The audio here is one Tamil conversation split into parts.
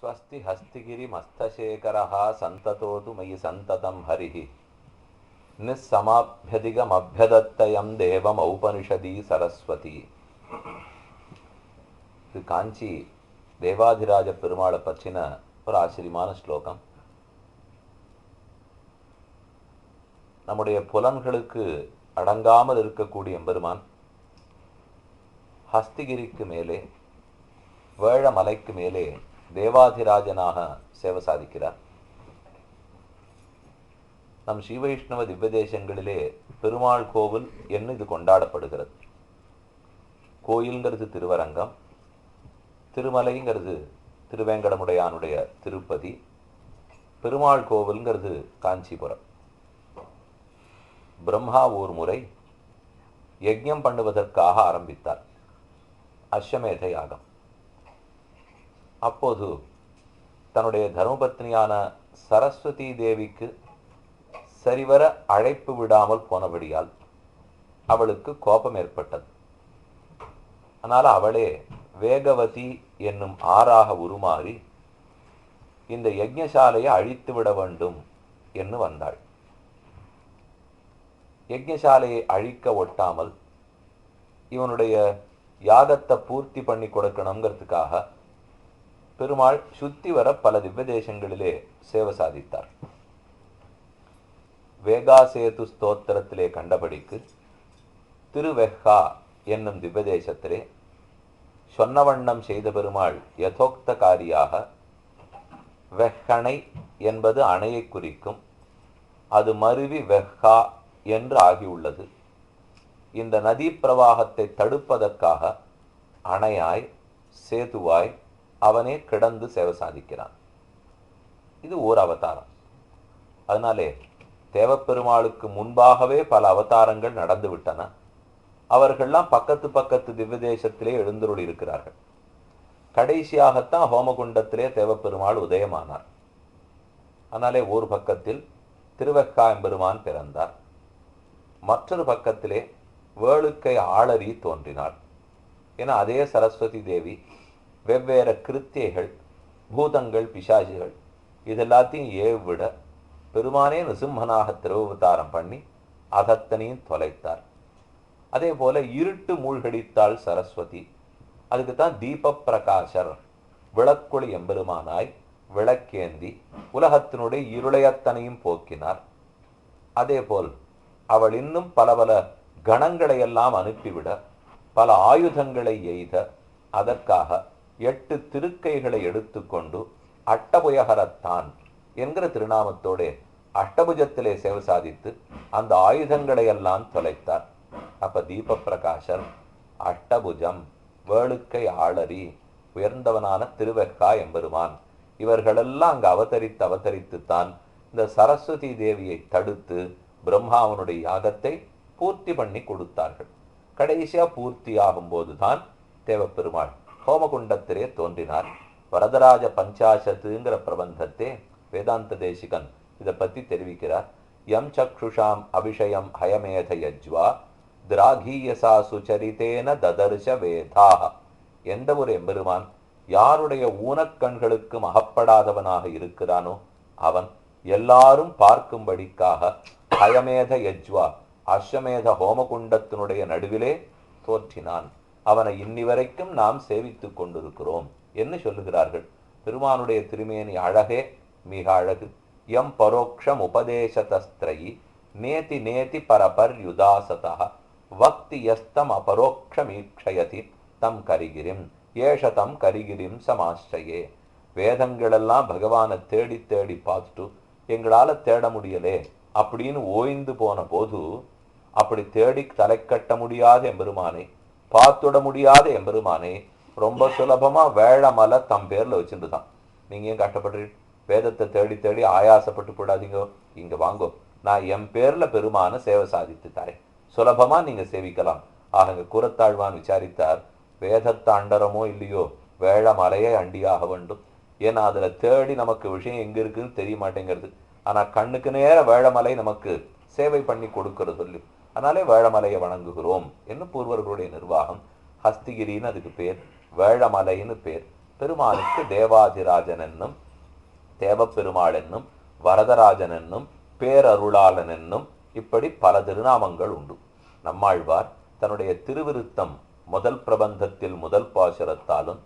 स्वस्ति हस्तिगिरिमस्तशेखरः सन्ततोतु मयि सन्ततं हरिः निस्समाभ्यधिगमभ्यदत्तयं देवमौपनिषदी सरस्वती. இது காஞ்சி தேவாதிராஜ பெருமாளை பற்றின ஒரு ஆச்சரியமான ஸ்லோகம். நம்முடைய புலன்களுக்கு அடங்காமல் இருக்கக்கூடிய எம்பெருமான் ஹஸ்திகிரிக்கு மேலே வேழமலைக்கு மேலே தேவாதிராஜனாக சேவை சாதிக்கிறார். நம் ஸ்ரீ வைஷ்ணவ திவ்ய தேசங்களிலே பெருமாள் கோவில் என்று இது கொண்டாடப்படுகிறது. கோயில்ங்கிறது திருவரங்கம், திருமலைங்கிறது திருவேங்கடமுடையானுடைய திருப்பதி, பெருமாள் கோவில்ங்கிறது காஞ்சிபுரம். பிரம்மா ஒரு முறை யஜ்ஞம் பண்ணுவதற்காக ஆரம்பித்தார், அஸ்வமேத யாகம். அப்போது தன்னுடைய தர்மபத்னியான சரஸ்வதி தேவிக்கு சரிவர அழைப்பு விடாமல் போனபடியால் அவளுக்கு கோபம் ஏற்பட்டது. ஆனால் அவளே வேகவதி என்னும் ஆறாக உருமாறி இந்த யஜ்ஞசாலையை அழித்து விட வேண்டும் என்று வந்தாள். யஜ்ஞசாலையை அழிக்க ஒட்டாமல் இவனுடைய யாகத்தை பூர்த்தி பண்ணி கொடுக்கணுங்கிறதுக்காக பெருமாள் சுத்தி வர பல திவ்ய தேசங்களிலே சேவை சாதித்தார். வேகாசேது ஸ்தோத்திரத்திலே கண்டபடிக்கு திருவெஹ்கா என்னும் திவ்ய தேசத்திலே சொன்னவண்ணம் செய்த பெருமாள் யதோக்தகாரியாக வெஹ்கணை என்பது அணையை குறிக்கும், அது மருவி வெஹ்கா என்று ஆகியுள்ளது. இந்த நதி பிரவாகத்தை தடுப்பதற்காக அணையாய் சேதுவாய் அவனே கிடந்து சேவை சாதிக்கிறான். இது ஓர் அவதாரம். அதனாலே தேவப்பெருமாளுக்கு முன்பாகவே பல அவதாரங்கள் நடந்து விட்டன. அவர்கள்லாம் பக்கத்து பக்கத்து திவ்ய தேசத்திலே எழுந்தருள் இருக்கிறார்கள். கடைசியாகத்தான் ஹோமகுண்டத்திலே தேவப்பெருமாள் உதயமானார். அதனாலே ஒரு பக்கத்தில் திருவெக்கா எம்பெருமான் பிறந்தார், மற்றொரு பக்கத்திலே வேளுக்கை ஆளரி தோன்றினார். என அதே சரஸ்வதி தேவி வெவ்வேறு கிருத்தியைகள், பூதங்கள், பிசாசிகள் இதெல்லாத்தையும் ஏவிட பெருமானே நிசிம்மனாக திருவவதாரம் பண்ணி அதத்தனையும் தொலைத்தார். அதே போல இருட்டு மூழ்கடித்தாள் சரஸ்வதி. அதுக்குத்தான் தீப பிரகாசர், விளக்கொளி எம்பெருமானாய் விளக்கேந்தி உலகத்தினுடைய இருளையத்தனையும் போக்கினார். அதே போல் அவள் இன்னும் பல பல கணங்களை எல்லாம் அனுப்பிவிட பல ஆயுதங்களை எய்த அதற்காக 8 திருக்கைகளை எடுத்துக்கொண்டு அட்டபுயகரத்தான் என்கிற திருநாமத்தோட அஷ்டபுஜத்திலே சேவை சாதித்து அந்த ஆயுதங்களை எல்லாம் தொலைத்தார். அப்ப தீப பிரகாசர், அஷ்டபுஜம், வேளுக்கை ஆளரி, உயர்ந்தவனான திருவெக்கா எம்பெருமான் இவர்களெல்லாம் அங்கு அவதரித்துத்தான் இந்த சரஸ்வதி தேவியை தடுத்து பிரம்மாவனுடைய யாகத்தை பூர்த்தி பண்ணி கொடுத்தார்கள். கடைசியா பூர்த்தி ஆகும் போதுதான் தேவப்பெருமாள் ஹோமகுண்டத்திலே தோன்றினார். வரதராஜ பஞ்சாசத்துங்கிற பிரபந்தத்தை வேதாந்த தேசிகன் இதை பத்தி தெரிவிக்கிறார். யம் சக்ஷுஷாம் அபிஷயம் ஹயமேத யஜ்வா திராகீயசா சுச்சரித்தேன ததர்ஷ வேதாக. எந்த ஒரு எம்பெருமான் யாருடைய ஊனக்கண்களுக்கும் அகப்படாதவனாக இருக்கிறானோ அவன் எல்லாரும் பார்க்கும்படிக்காக ஹயமேத யஜ்வா அஸ்வமேத ஹோமகுண்டத்தினுடைய நடுவிலே தோற்றினான். அவனை இன்னி வரைக்கும் நாம் சேவித்துக் கொண்டிருக்கிறோம் என்று சொல்லுகிறார்கள். பெருமானுடைய திருமேனி அழகே மிக அழகு. எம் பரோக்ஷம் உபதேசதஸ்திரயி நேதி நேதி பரபர் யுதாசதா வக்தி யஸ்தம் அபரோக்ஷமீக்ஷயதி தம் கரிகிரிம் ஏஷதம் கரிகிரிம் சமாஸ்ரயே. வேதங்களெல்லாம் பகவானை தேடி தேடி பார்த்துட்டு எங்களால தேட முடியலே அப்படின்னு ஓய்ந்து போன போது அப்படி தேடி தலை கட்ட முடியாத எம்பெருமானை, பார்த்துட முடியாத எம்பெருமானை ரொம்ப சுலபமா வேழமலை தம் பேர்ல வச்சுட்டுதான். நீங்க ஏன் கஷ்டப்படுறீங்க? வேதத்தை தேடி தேடி ஆயாசப்பட்டு போடாதீங்க, இங்க வாங்கோ, நான் என் பேர்ல பெருமான சேவை சாதித்து தரேன், சுலபமா நீங்க சேவிக்கலாம். ஆக கூறத்தாழ்வான் விசாரித்தார், வேதத்தை அண்டரமோ இல்லையோ வேழமலையை அண்டியாக வேண்டும். ஏன்னா அதுல தேடி நமக்கு விஷயம் எங்க இருக்குன்னு தெரிய மாட்டேங்கிறது. ஆனா கண்ணுக்கு நேர வேழமலை நமக்கு சேவை பண்ணி கொடுக்கிறது சொல்லி, அதனாலே வேழமலையை வணங்குகிறோம் என்று பூர்வர்களுடைய நிர்வாகம். ஹஸ்திகிரின்னு அதுக்கு பேர், வேழமலைன்னு பேர். பெருமானுக்கு தேவாதிராஜன் என்னும், தேவப்பெருமாள் என்னும், வரதராஜன் என்னும், பேரருளாளன் என்னும் இப்படி பல திருநாமங்கள் உண்டு. நம்மாழ்வார் தன்னுடைய திருவிருத்தம் முதல் பிரபந்தத்தில் முதல் பாசுரத்தாலும்,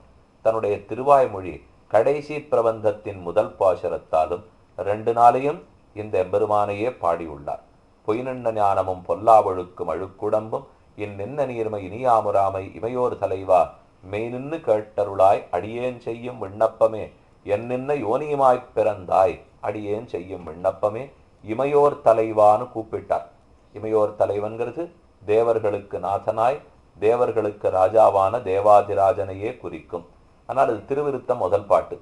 தன்னுடைய திருவாய்மொழி கடைசி பிரபந்தத்தின் முதல் பாசுரத்தாலும் 2 நாளையும் இந்த எம்பெருமானையே பாடியுள்ளார். பொய்நின்ன ஞானமும் பொல்லாவழுக்கும் அழுக்குடம்பும் இந்நின்ன நீர்மை இனியாமுராமை இமையோர் தலைவா மெய் நின்னு கேட்டருளாய் அடியேன் செய்யும் விண்ணப்பமே என் நின்ன யோனியுமாய்ப் பிறந்தாய் அடியேன் செய்யும் விண்ணப்பமே இமையோர் தலைவான்னு கூப்பிட்டார். இமையோர் தலைவன்கிறது தேவர்களுக்கு நாதனாய் தேவர்களுக்கு ராஜாவான தேவாதிராஜனையே குறிக்கும். ஆனால் அது திருவிருத்தம் முதல் பாட்டு.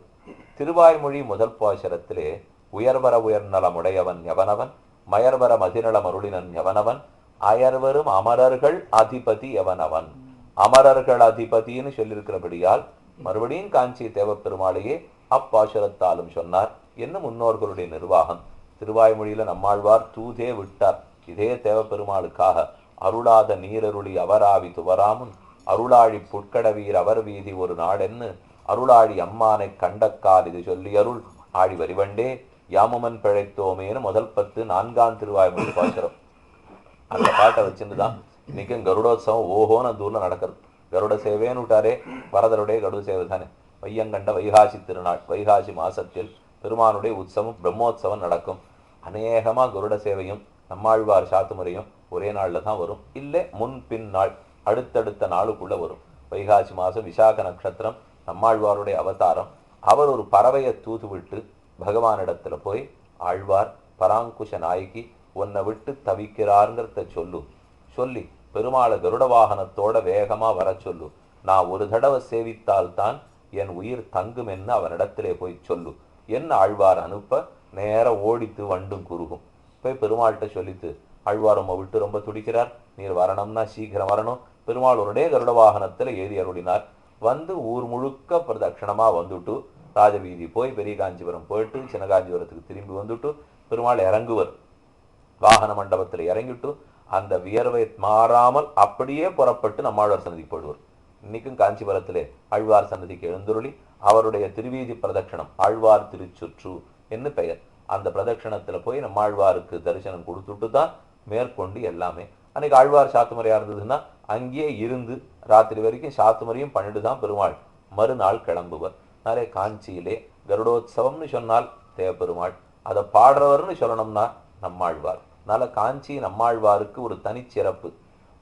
திருவாய்மொழி முதல் பாசுரத்திலே உயர்வர உயர்நலமுடையவன் எவனவன், மயர்வர மதிநலம் அருளினன் எவனவன், அயர்வரும் அமரர்கள் அதிபதி எவனவன். அமரர்கள் அதிபதினு சொல்லியிருக்கிறபடியால் மறுபடியும் காஞ்சி தேவப்பெருமாளையே அப்பாசுரத்தாலும் சொன்னார் என்ன முன்னோர்களுடைய நிர்வாகம். திருவாய்மொழியில நம்மாழ்வார் தூதே விட்டார். இதே தேவப்பெருமாளுக்காக அருளாத நீரருளி அவராவி துவராமுன் அருளாழி புட்கடவீர் அவர் வீதி ஒரு நாடென்னு அருளாழி அம்மானை கண்டக்கால் இது சொல்லி அருள் ஆழி வரிவண்டே யாமுமன் பிழைத்தோமேனு முதல் 10 4ஆம் திருவாய்மொழி பாசுரம். அந்த பாட்டை வச்சுட்டுதான் இன்னைக்கும் கருடோத்சவம் ஓஹோன்னு அந்த ஊர்ல நடக்கிறது. கருட சேவைன்னு விட்டாரே, வரதருடைய கருட சேவை தானே. வையங்கண்ட வைகாசி திருநாள், வைகாசி மாசத்தில் பெருமானுடைய உற்சவம் பிரம்மோத்சவம் நடக்கும். அநேகமா கருட சேவையும் நம்மாழ்வார் சாத்துமுறையும் ஒரே நாள்ல தான் வரும். இல்லை முன் பின் நாள் அடுத்தடுத்த நாளுக்குள்ள வரும். வைகாசி மாசம் விசாக நட்சத்திரம் நம்மாழ்வாருடைய அவதாரம். அவர் ஒரு பறவையை தூது விட்டு பகவானிடத்துல போய் ஆழ்வார் பராங்குஷ நாயகி உன்னை விட்டு தவிக்கிறாருங்கிறத சொல்லி பெருமாளை கருட வாகனத்தோட வேகமா வர சொல்லு, நான் ஒரு தடவை சேவித்தால்தான் என் உயிர் தங்கும் என்று அவனிடத்திலே போய் சொல்லு என்ன ஆழ்வார் அனுப்ப நேர ஓடித்து வண்டும் குறுகும். போய் பெருமாள்கிட்ட சொல்லித்து ஆழ்வார் உம்மை விட்டு ரொம்ப துடிக்கிறார், நீர் வரணும்னா சீக்கிரம் வரணும். பெருமாள் ஒருடைய கருட வாகனத்துல ஏறி அருளினார். வந்து ஊர் முழுக்க பிரதட்சணமா வந்துட்டு ராஜவீதி போய் பெரிய காஞ்சிபுரம் போயிட்டு சின்ன காஞ்சிபுரத்துக்கு திரும்பி வந்துட்டு பெருமாள் இறங்குவர். வாகன மண்டபத்தில் இறங்கிட்டு அந்த வியர்வை மாறாமல் அப்படியே புறப்பட்டு நம்மாழ்வார் சன்னதிக்கு போடுவார். இன்னைக்கும் காஞ்சிபுரத்திலே ஆழ்வார் சன்னதிக்கு எழுந்துருளி அவருடைய திருவீதி பிரதட்சணம் ஆழ்வார் திருச்சுற்று என்று பெயர். அந்த பிரதட்சணத்துல போய் நம்மாழ்வாருக்கு தரிசனம் கொடுத்துட்டு தான் மேற்கொண்டு எல்லாமே. அன்னைக்கு ஆழ்வார் சாத்துமுறையா இருந்ததுன்னா அங்கேயே இருந்து ராத்திரி வரைக்கும் சாத்துமுறையும் பண்ணிட்டு தான் பெருமாள் மறுநாள் கிளம்புவர். நாளே காஞ்சியிலே கருடோத்சவம்னு சொன்னால் தேவப்பெருமாள், அதை பாடுறவர்னு சொல்லணும்னா நம்மாழ்வார். அதனால காஞ்சி நம்மாழ்வாருக்கு ஒரு தனிச்சிறப்பு.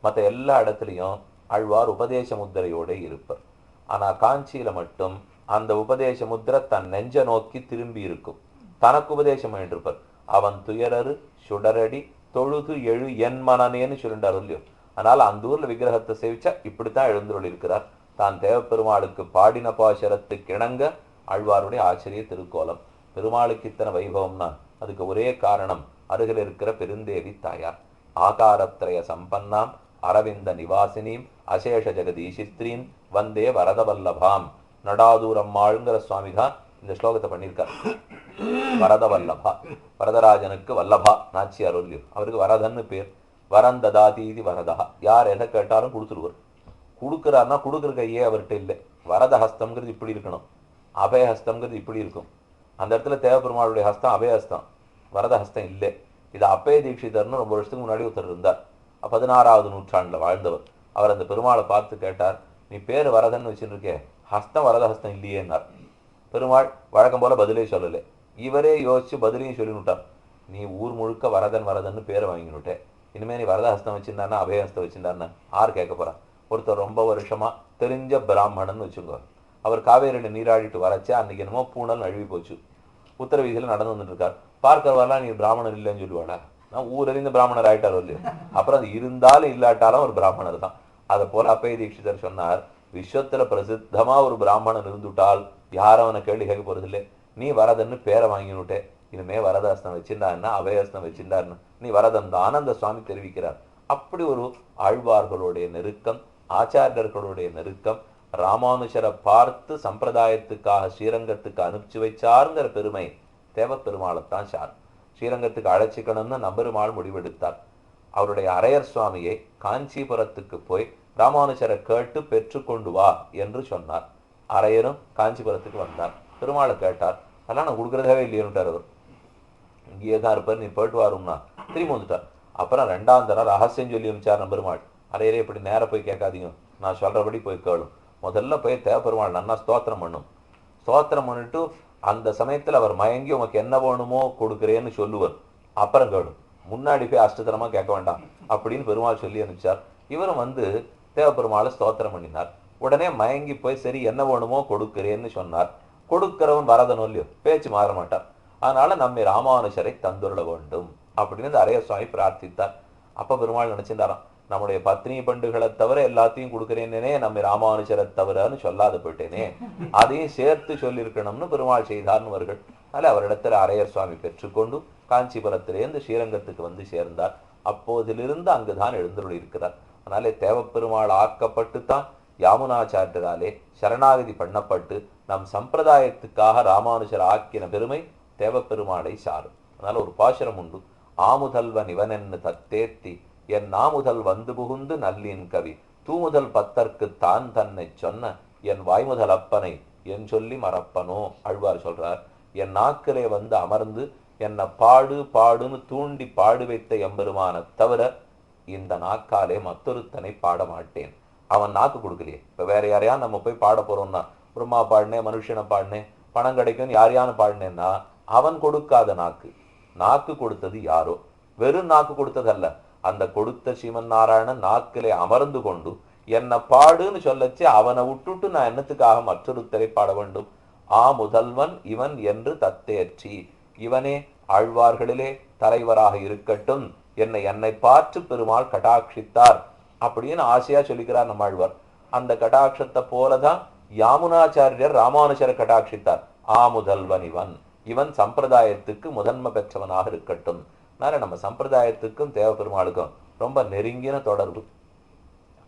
மற்ற எல்லா இடத்துலையும் ஆழ்வார் உபதேச முத்திரையோட இருப்பார். ஆனா காஞ்சியில மட்டும் அந்த உபதேச முத்திரை தன் நெஞ்ச நோக்கி திரும்பி இருக்கும். தனக்கு உபதேசம் பண்ணிருப்பார். அவன் துயரரு சுடரடி தொழுது எழு என் மனநேன்னு சொல்லிட்டார் இல்லையோ. அதனால அந்த ஊர்ல விக்கிரகத்தை சேவிச்சா இப்படித்தான் எழுந்துள்ள இருக்கிறார். தான் தேவப்பெருமாளுக்கு பாடின பாசரத்துக்கு இணங்க ஆழ்வாருடைய ஆச்சரிய திருக்கோலம். பெருமாளுக்கு இத்தனை வைபவம்னா அதுக்கு ஒரே காரணம் அருகில் இருக்கிற பெருந்தேவி தாயார். ஆகாரத்ரய சம்பன்னாம் அரவிந்த நிவாசினீம் அசேஷ ஜெகதீசித்ரீன் வந்தே வரதவல்லபாம். நடாதூரம்மாளுங்கிற சுவாமி தான் இந்த ஸ்லோகத்தை பண்ணியிருக்கார். வரதவல்லபா, வரதராஜனுக்கு வல்லபா நாச்சியார் ஒல்லியூர். அவருக்கு வரதன்னு பேர். வரந்ததாதீதி வரதா, யார் எதை கேட்டாலும் கொடுத்துருவார். கொடுக்குறாருன்னா கொடுக்குற கையே அவர்கிட்ட இல்லை. வரத ஹஸ்தம்ங்கிறது இப்படி இருக்கணும், அபயஹஸ்தம்ங்கிறது இப்படி இருக்கும். அந்த இடத்துல தேவப்பெருமாளுடைய ஹஸ்தம் அபயஹஸ்தம், வரத ஹஸ்தம் இல்லை. இது அப்பய தீட்சிதர்னு ரொம்ப வருஷத்துக்கு முன்னாடி ஒருத்தர் இருந்தார். 16வது நூற்றாண்டுல வாழ்ந்தவர். அவர் அந்த பெருமாளை பார்த்து கேட்டார், நீ பேர் வரதன்னு வச்சுருக்கே, ஹஸ்தம் வரத ஹஸ்தம் இல்லையேன்னார். பெருமாள் வழக்கம் போல பதிலே சொல்லலை. இவரே யோசிச்சு பதிலையும் சொல்லிவிட்டார். நீ ஊர் முழுக்க வரதன் வரதன்னு பேரை வாங்கினுட்டே, இனிமே நீ வரத ஹஸ்தம் வச்சிருந்தாருன்னா அபயஹஸ்தம் வச்சிருந்தாருன்னா யார் கேட்க போறான்? ஒருத்தர் ரொம்ப வருஷமா தெரிஞ்ச பிராமணன் வச்சுங்க, அவர் காவேரியில நீராடிட்டு வரச்சே அன்னைக்கு என்னமோ பூனல் நழுவி போச்சு. உத்தரவீதியில நடந்து வந்துட்டு இருக்கார். பார்க்கறவரெல்லாம் நீ பிராமணர் இல்லைன்னு சொல்லுவாடா, நான் ஊரறிந்த பிராமணர் ஆயிட்டாரோ இல்லையோ. அப்புறம் அது இருந்தாலும் இல்லாட்டாலும் ஒரு பிராமணர் தான். அதை போல அப்பய தீட்சிதர் சொன்னார், விஸ்வத்துல பிரசித்தமா ஒரு பிராமணன் இருந்துட்டால் யாரும் அவனை கேள்வி கேட்க போறது இல்லை. நீ வரதன்னு பேரை வாங்கினுட்டே, இனிமே வரதஹஸ்தம் வச்சிருந்தாருன்னா அபயஹஸ்தம் வச்சிருந்தாருன்னு நீ வரதன் தான் அந்த சுவாமி தெரிவிக்கிறார். அப்படி ஒரு ஆழ்வார்களுடைய நெருக்கம், ஆச்சாரியர்களுடைய நெருக்கம், ராமானுஷரை பார்த்து சம்பிரதாயத்துக்காக ஸ்ரீரங்கத்துக்கு அனுப்பிச்சு வைச்சாருங்கிற பெருமை தேவப்பெருமாளைத்தான் சார். ஸ்ரீரங்கத்துக்கு அழைச்சிக்கணும்னு நம்பெருமாள் முடிவெடுத்தார். அவருடைய அரையர் சுவாமியை காஞ்சிபுரத்துக்கு போய் ராமானுஷரை கேட்டு பெற்று கொண்டு வா என்று சொன்னார். அரையரும் காஞ்சிபுரத்துக்கு வந்தார். பெருமாளை கேட்டார். அதெல்லாம் நான் கொடுக்குறதாவே இல்லையேன்னுட்டார். அவர் இங்கேயே தான் இருப்பார், நீ போயிட்டு வரும்னா திரும்பி வந்துட்டார். அப்புறம் 2ஆம் தரம் ரகசியம் சொல்லி அனுப்பிச்சார் பெருமாள். அரையரே இப்படி நேரம் போய் கேட்காதீங்க, நான் சொல்றபடி போய் கேளும். முதல்ல போய் தேவப்பெருமாள் நன்னா ஸ்தோத்திரம் பண்ணும். ஸ்தோத்திரம் பண்ணிட்டு அந்த சமயத்தில் அவர் மயங்கி உனக்கு என்ன வேணுமோ கொடுக்குறேன்னு சொல்லுவார். அப்புறம் கேளும், முன்னாடி போய் அஷ்டத்தனமா கேட்க வேண்டாம் அப்படின்னு பெருமாள் சொல்லி அனுப்பிச்சார். இவரும் வந்து தேவப்பெருமாளை ஸ்தோத்திரம் பண்ணினார். உடனே மயங்கி போய் சரி என்ன வேணுமோ கொடுக்கிறேன்னு சொன்னார். கொடுக்கிறவன் வரதனோ இல்லையோ பேச்சு மாற மாட்டார். அதனால நம்மை ராமானுஜரை தந்துள்ள வேண்டும் அப்படின்னு இந்த அரைய சுவாமி பிரார்த்தித்தார். அப்ப பெருமாள் நினைச்சிருந்தாராம், நம்முடைய பத்னி பண்டுகளை தவிர எல்லாத்தையும் கொடுக்கிறேனே, நம்ம ராமானுஜரை தவிரன்னு சொல்லாத போயிட்டேனே, அதையும் சேர்த்து சொல்லியிருக்கணும்னு பெருமாள் செய்தார்னு வருகள். அதனால அவரிடத்துல அரையர் சுவாமி பெற்றுக்கொண்டு காஞ்சிபுரத்திலேருந்து ஸ்ரீரங்கத்துக்கு வந்து சேர்ந்தார். அப்போதிலிருந்து அங்குதான் எழுந்தருள் இருக்கிறார். அதனாலே தேவப்பெருமாள் ஆக்கப்பட்டுத்தான் யாமுனாச்சாரியராலே சரணாகதி பண்ணப்பட்டு நம் சம்பிரதாயத்துக்காக ராமானுஜர் ஆக்கின பெருமை தேவப்பெருமாளை சாரும். அதனால ஒரு பாசுரம் உண்டு, ஆமுதல்வன் இவனென்னு தத்தேத்தி என் நாமுதல் வந்து புகுந்து நல்லின் கவி தூமுதல் பத்தற்கு தான் தன்னை சொன்ன என் வாய்முதல் அப்பனை என் சொல்லி மறப்பனோ. ஆழ்வார் சொல்றார், என் நாக்கிலே வந்து அமர்ந்து என்னை பாடு பாடுன்னு தூண்டி பாடு வைத்த எம்பெருமான தவிர இந்த நாக்காலே மற்றொருத்தனை பாட மாட்டேன். அவன் நாக்கு கொடுக்கலையே. இப்ப வேற யாரையா நம்ம போய் பாட போறோம்னா, பிரம்மா பாடினேன், மனுஷனை பாடினேன், பணம் கிடைக்கும் யாரையானு பாடினேன்னா அவன் கொடுக்காத நாக்கு. நாக்கு கொடுத்தது யாரோ, வெறும் நாக்கு கொடுத்ததல்ல, அந்த கொடுத்த ஸ்ரீமன் நாராயணன் நாக்கிலே அமர்ந்து கொண்டு என்னை பாடுன்னு சொல்லச்சு அவனை விட்டுட்டு நான் என்னத்துக்காக மற்றொருத்தரை பாட வேண்டும். முதல்வன் இவன் என்று தத்தேற்றி, இவனே ஆழ்வார்களிலே தலைவராக இருக்கட்டும், என்னை பார்த்து பெருமாள் கடாட்சித்தார் அப்படின்னு ஆசையா சொல்லிக்கிறார் நம்ம ஆழ்வார். அந்த கடாட்சத்தை போலதான் யாமுனாச்சாரியர் ராமானுஜரை கடாட்சித்தார். முதல்வன் இவன் சம்பிரதாயத்துக்கு முதன்மை பெற்றவனாக இருக்கட்டும். நம்ம சம்பிரதாயத்துக்கும் தேவப்பெருமாளுக்கும் ரொம்ப நெருங்கின தொடர்பு.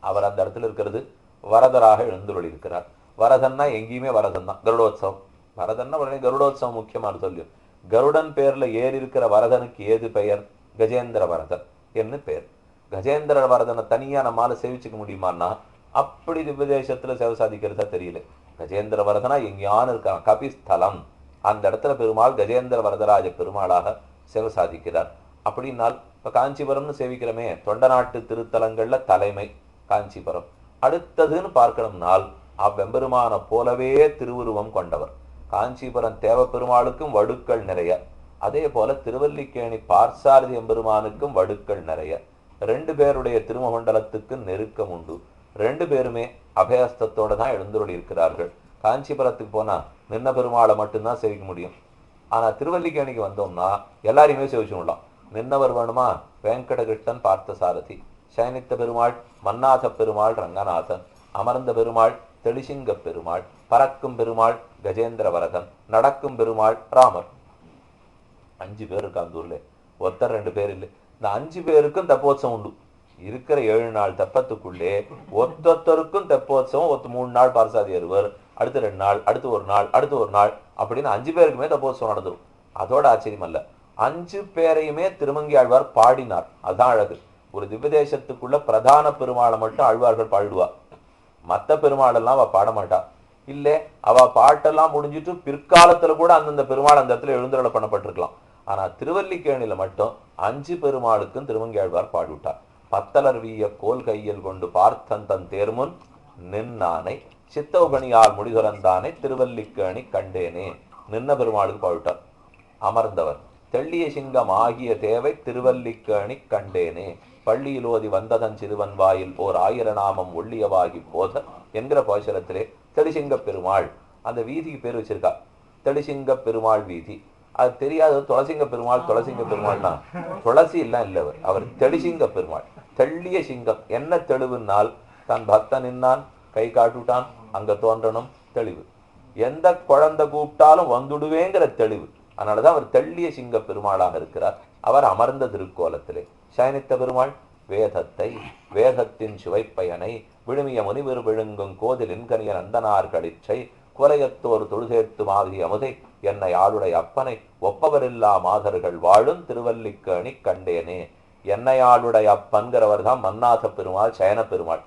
அவர் அந்த இடத்துல இருக்கிறது வரதராக எழுந்துள்ள இருக்கிறார். வரதன்னா எங்கேயுமே வரதன் தான். கருடோத்சவம் வரதன்னா உடனே கருடோத்சவம் முக்கியமான சொல்லியும். கருடன் பேர்ல ஏறி இருக்கிற வரதனுக்கு ஏது பெயர்? கஜேந்திர வரதன் என்று பெயர். கஜேந்திர வரதனை தனியா நம்மால சேவிச்சுக்க முடியுமான்னா அப்படி திவ்யதேசத்துல சேவை சாதிக்கிறதா தெரியல. கஜேந்திர வரதனா எங்கேயானு இருக்கான் கபிஸ்தலம், அந்த இடத்துல பெருமாள் கஜேந்திர வரதராஜ பெருமாளாக சேவை சாதிக்கிறார். அப்படின்னால் இப்ப காஞ்சிபுரம்னு சேவிக்கிறோமே, தொண்ட நாட்டு திருத்தலங்கள்ல தலைமை காஞ்சிபுரம். அடுத்ததுன்னு பார்க்கணும்னால் அவ்வெம்பெருமான போலவே திருவுருவம் கொண்டவர் காஞ்சிபுரம் தேவப்பெருமாளுக்கும் வடுக்கள் நிறைய. அதே போல திருவல்லிக்கேணி பார்சாரதி எம்பெருமானுக்கும் வடுக்கள் நிறைய. 2 பேருடைய திருமண்டலத்துக்கு நெருக்கம் உண்டு. 2 பேருமே அபயஸ்தத்தோட தான் எழுந்துருளி இருக்கிறார்கள். காஞ்சிபுரத்துக்கு போனா நின்ன பெருமாளை மட்டும்தான் சேவிக்க முடியும். ஆனா திருவல்லிக்கேணிக்கு வந்தோம்னா எல்லாரையுமே சேவிச்சுடலாம். நின்னவர் வேணுமா வெங்கடகிருஷ்ணன் பார்த்தசாரதி, சயனித்த பெருமாள் மன்னாத பெருமாள் ரங்கநாதன், அமர்ந்த பெருமாள் தெளிசிங்க பெருமாள், பறக்கும் பெருமாள் கஜேந்திர வரதன், நடக்கும் பெருமாள் ராமர். 5 பேர் இருக்கா அந்த ஊர்ல, ஒருத்தர் 2 பேர் இல்லை. இந்த 5 பேருக்கும் தெப்போத்சவம் உண்டு. இருக்கிற 7 நாள் தெப்பத்துக்குள்ளே ஒத்தொத்தருக்கும் தெப்போத்சவம். 3 நாள் பார்சாதி அறுவர், அடுத்து 2 நாள், அடுத்து 1 நாள், அடுத்து 1 நாள் அப்படின்னு 5 பேருக்குமே தெப்போத்சவம் நடந்துடும். அதோட ஆச்சரியம் அல்ல, 5 பேரையுமே திருமங்கி ஆழ்வார் பாடினார். அதுதான் அழகு. ஒரு திவ்யதேசத்துக்குள்ள பிரதான பெருமாளை மட்டும் ஆழ்வார்கள் பாடுவா, மற்ற பெருமாளெல்லாம் அவ பாட மாட்டா. இல்ல அவ பாட்டெல்லாம் முடிஞ்சிட்டு பிற்காலத்துல கூட அந்தந்த பெருமாள் அந்த இடத்துல எழுந்தருளை பண்ணப்பட்டிருக்கலாம். ஆனா திருவல்லிக்கேணியில மட்டும் 5 பெருமாளுக்கும் திருமங்கியாழ்வார் பாடிவிட்டார். பத்தலர்விய கோல் கையில் கொண்டு பார்த்தன் தன் தேர்முன் நின்னானை சித்தௌபணியால் முடிதுறந்தானே திருவல்லிக்கேணி கண்டேனே. நின்ன பெருமாளுக்கு பாடிவிட்டார். அமர்ந்தவர் தெள்ளிய சிங்கம் ஆகிய தேவை திருவல்லிக்கேணி கண்டேனே. பள்ளியிலோதி வந்ததன் சிறுவன் வாயில் ஓர் 1000 நாமம் ஒள்ளியவாகி போத என்கிற பாசுரத்திலே தெளிசிங்க பெருமாள், அந்த வீதிக்கு பேர் வச்சிருக்கா தெளிசிங்க பெருமாள் வீதி. அது தெரியாத துளசிங்க பெருமாள். துளசிங்க பெருமாள்னா துளசி எல்லாம் இல்லை, அவர் தெளிசிங்க பெருமாள். தெள்ளிய சிங்கம் என்ன தெளிவுனால் தன் பக்தன் நின்னான் கை காட்டுட்டான் அங்க தோன்றணும் தெளிவு. எந்த குழந்தை கூப்பிட்டாலும் வந்துடுவேங்கிற தெளிவு. அதனாலதான் அவர் தெள்ளிய சிங்க பெருமாளாக இருக்கிறார். அவர் அமர்ந்த திருக்கோலத்திலே சயனித்த பெருமாள் வேதத்தை வேதத்தின் சுவைப்பயனை விழுமிய முனிவர் விழுங்கும் கோதிலின் கனிய நந்தனார் களிற்றை குலையத்தோர் தொழுதேர்த்து மாதிரி அமுதை என்னை ஆளுடைய அப்பனை ஒப்பவரில்லா மாதர்கள் வாழும் திருவல்லிக்கேணி கண்டேனே. என்னை ஆளுடைய அப்பன்கிறவர் தான் மன்னாத பெருமாள், சயன பெருமாள்.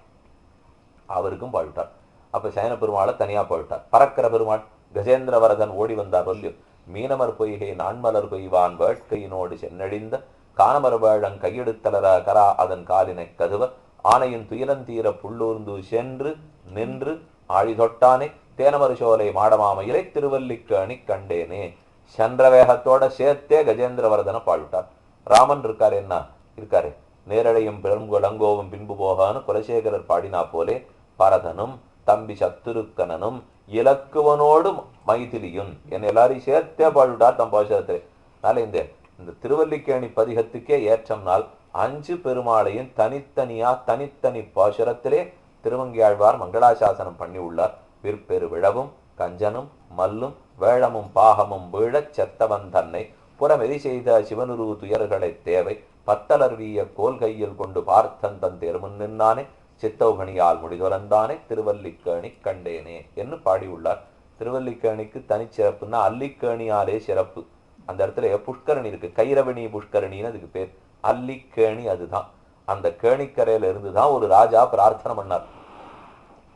அவருக்கும் பாடிட்டார். அப்ப சயன பெருமாளை தனியா போயிட்டார். பறக்கிற பெருமாள் கஜேந்திரவரதன் ஓடி வந்தார் சொல்லியோ, மீனமர் பொய்கை நான்மலர் கொய்வான் வேட்கையினோடு சென்னழிந்த காணமர் வேழங் கையெடுத்தலர கரா அதன் காலினை கதுவ ஆனையின் துயிலந்தீர புள்ளூர்ந்து சென்று நின்று ஆழி தொட்டானே தேனமரு சோலை மாடமாமையிலை திருவல்லிக்கேணி கண்டேனே. சென்ற வேகத்தோட சேர்த்தே கஜேந்திரவர்தனை பாழ்விட்டார். ராமன் இருக்காரு, என்ன இருக்காரு, நேரடையும் பெருங்குலங்கோவும் பின்பு போகான்னு குலசேகரர் பாடினா போலே பரதனும் தம்பி சத்துருக்கனனும் இலக்குவனோடும் மைதிலியும் என் எல்லாரையும் சேர்த்தே பாழ்விட்டார் தம் பாசுரத்திலே. அதனால இந்த திருவல்லிக்கேணி பதிகத்துக்கே ஏற்றம் நாள் 5 பெருமாளையும் தனித்தனி பாசுரத்திலே திருமங்கியாழ்வார் மங்களாசாசனம் பண்ணி உள்ளார். விற்பெரு விழவும் கஞ்சனும் மல்லும் வேழமும் பாகமும் வீழச் செத்தவன் தன்னை புறமெதி செய்த சிவனுரு துயர்களை தேவை பத்தலர்விய கோல் கையில் கொண்டு பார்த்தன் தன் தேர்முன் நின்னானே சித்தௌகணியால் முடிதுறந்தானே திருவல்லிக்கேணி கண்டேனே என்று பாடியுள்ளார். திருவல்லிக்கேணிக்கு தனிச்சிறப்புன்னா அல்லிக்கேணியாலே சிறப்பு. அந்த இடத்துல புஷ்கரணி இருக்கு, கைரவணி புஷ்கரணின்னு அதுக்கு பேர். அல்லிக்கேணி அதுதான். அந்த கேணிக்கரையில இருந்துதான் ஒரு ராஜா பிரார்த்தனை பண்ணார்,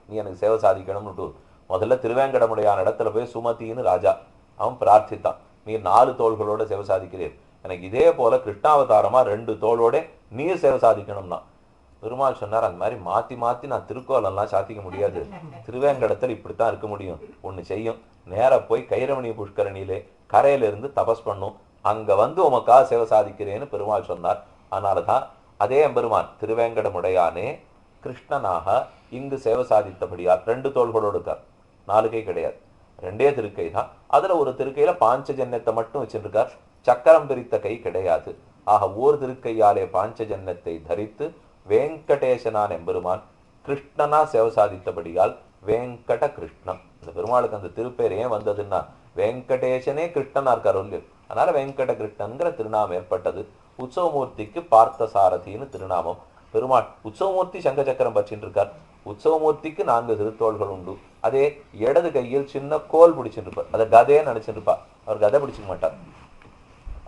நீ எனக்கு சேவை சாதிக்கணும்னு. முதல்ல திருவேங்கடமுடையான இடத்துல போய் சுமதின்னு ராஜா அவன் பிரார்த்தித்தான், நீ 4 தோள்களோட சேவை சாதிக்கிறீர், எனக்கு இதே போல கிருஷ்ணாவதாரமா 2 தோளோட நீ சேவை சாதிக்கணும்னா. பெருமாள் சொன்னார், அந்த மாதிரி மாத்தி மாத்தி நான் திருக்கோலெல்லாம் சாத்திக்க முடியாது, திருவேங்கடத்தில் இப்படித்தான் இருக்க முடியும். ஒண்ணு செய்யும், நேர போய் கைரவணி புஷ்கரணியிலே கரையில இருந்து தபஸ் பண்ணும், அங்க வந்து உமக்காக சேவை சாதிக்கிறேன்னு பெருமாள் சொன்னார். அதனாலதான் அதே எம்பெருமான் திருவேங்கடமுடையானே கிருஷ்ணனாக இங்கு சேவை சாதித்தபடியால் 2 தோள்களோடு இருக்கார், 4 கை கிடையாது, 2 திருக்கை தான். அதுல ஒரு திருக்கையில பாஞ்சஜன்யத்தை மட்டும் வச்சிருக்கார், சக்கரம் பிரித்த கை கிடையாது. ஆக ஓர் திருக்கையாலே பாஞ்சஜன்யத்தை தரித்து வேங்கடேசனான் எம்பெருமான் கிருஷ்ணனா சேவை சாதித்தபடியால் வேங்கட கிருஷ்ணன். இந்த பெருமாளுக்கு அந்த திருப்பேர் ஏன் வந்ததுன்னா வெங்கடேசனே கிருஷ்ணனா இருக்கார் ஒல்லு, அதனால வெங்கட கிருஷ்ணன்கிற திருநாமம் ஏற்பட்டது. உற்சவமூர்த்திக்கு பார்த்த சாரதின்னு திருநாமம். பெருமாள் உற்சவமூர்த்தி சங்க சக்கரம் பற்றின்னு இருக்கார். உற்சவமூர்த்திக்கு 4 திருத்தோள்கள் உண்டு. அதே இடது கையில் சின்ன கோல் பிடிச்சிட்டு இருப்பார், அதை கதைன்னு நினைச்சிட்டு இருப்பா, அவர் கதை பிடிச்சிக்க மாட்டார்,